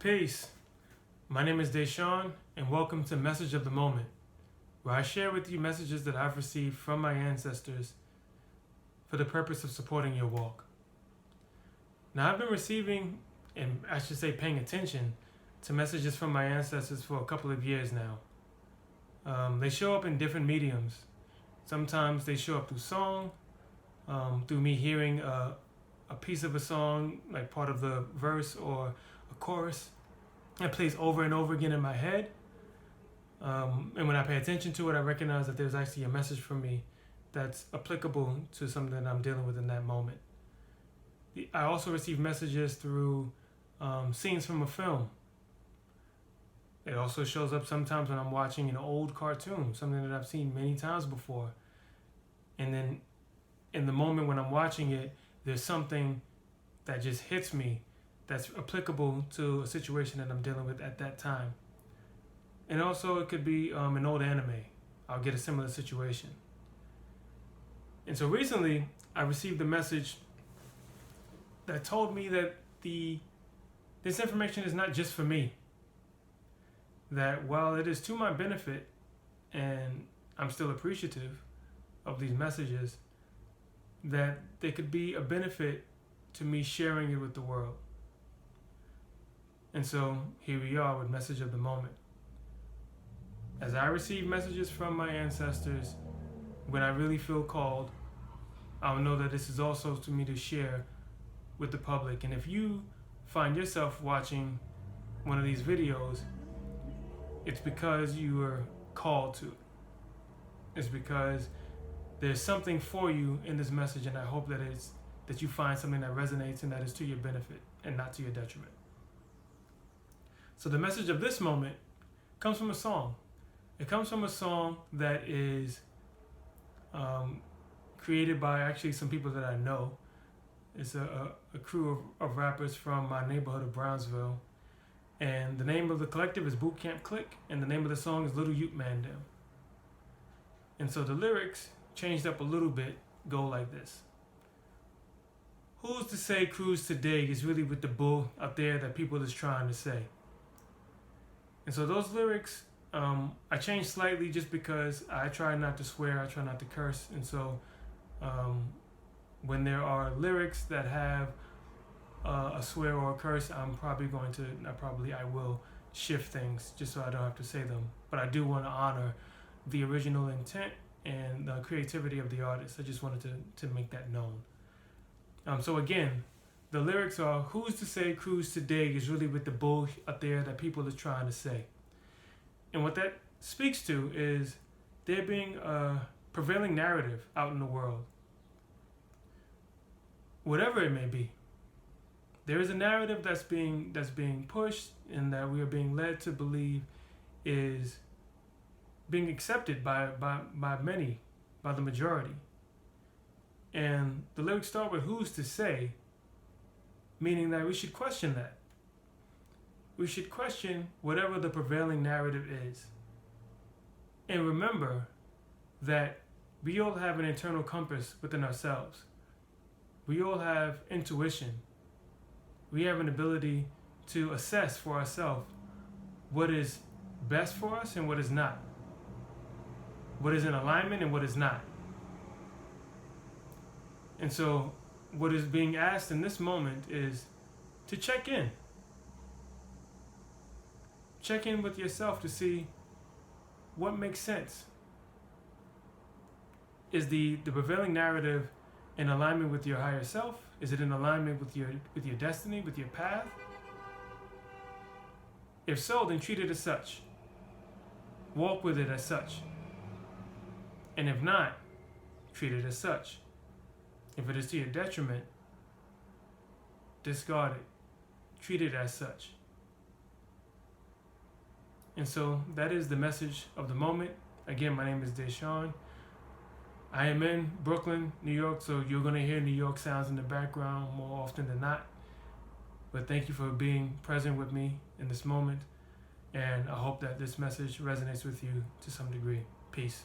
Peace. My name is Dashaun, and welcome to Message of the Moment, where I share with you messages that I've received from my ancestors for the purpose of supporting your walk. Now, I've been receiving, and I should say paying attention, to messages from my ancestors for a couple of years now. They show up in different mediums. Sometimes they show up through song, through me hearing a piece of a song, like part of the verse or a chorus, that plays over and over again in my head. And when I pay attention to it, I recognize that there's actually a message from me that's applicable to something that I'm dealing with in that moment. I also receive messages through scenes from a film. It also shows up sometimes when I'm watching an old cartoon, something that I've seen many times before. And then in the moment when I'm watching it, there's something that just hits me that's applicable to a situation that I'm dealing with at that time. And also it could be an old anime. I'll get a similar situation. And so recently I received a message that told me that this information is not just for me. That while it is to my benefit and I'm still appreciative of these messages, that they could be a benefit to me sharing it with the world. And so here we are with Message of the Moment. As I receive messages from my ancestors, when I really feel called, I'll know that this is also to me to share with the public. And if you find yourself watching one of these videos, it's because you were called to. It's because there's something for you in this message, and I hope that you find something that resonates and that is to your benefit and not to your detriment. So the message of this moment comes from a song. It comes from a song that is created by actually some people that I know. It's a crew of rappers from my neighborhood of Brownsville. And the name of the collective is Boot Camp Click, and the name of the song is Little Ute Man Dem. And so the lyrics, changed up a little bit, go like this. Who's to say cruise today is really with the bull out there that people is trying to say? And so those lyrics, I changed slightly just because I try not to swear, I try not to curse. And so when there are lyrics that have a swear or a curse, I will shift things just so I don't have to say them. But I do want to honor the original intent and the creativity of the artist. I just wanted to make that known. So again, the lyrics are, who's to say cruise today is really with the bull out there that people are trying to say? And what that speaks to is there being a prevailing narrative out in the world. Whatever it may be. There is a narrative that's being pushed and that we are being led to believe is being accepted by many, by the majority. And the lyrics start with who's to say, meaning that we should question that. We should question whatever the prevailing narrative is. And remember that we all have an internal compass within ourselves. We all have intuition. We have an ability to assess for ourselves what is best for us and what is not. What is in alignment and what is not. And so what is being asked in this moment is to check in. Check in with yourself to see what makes sense. Is the prevailing narrative in alignment with your higher self? Is it in alignment with your destiny, with your path? If so, then treat it as such. Walk with it as such. And if not, treat it as such. If it is to your detriment, discard it. Treat it as such. And so that is the message of the moment. Again, my name is Dashaun. I am in Brooklyn, New York, so you're going to hear New York sounds in the background more often than not. But thank you for being present with me in this moment. And I hope that this message resonates with you to some degree. Peace.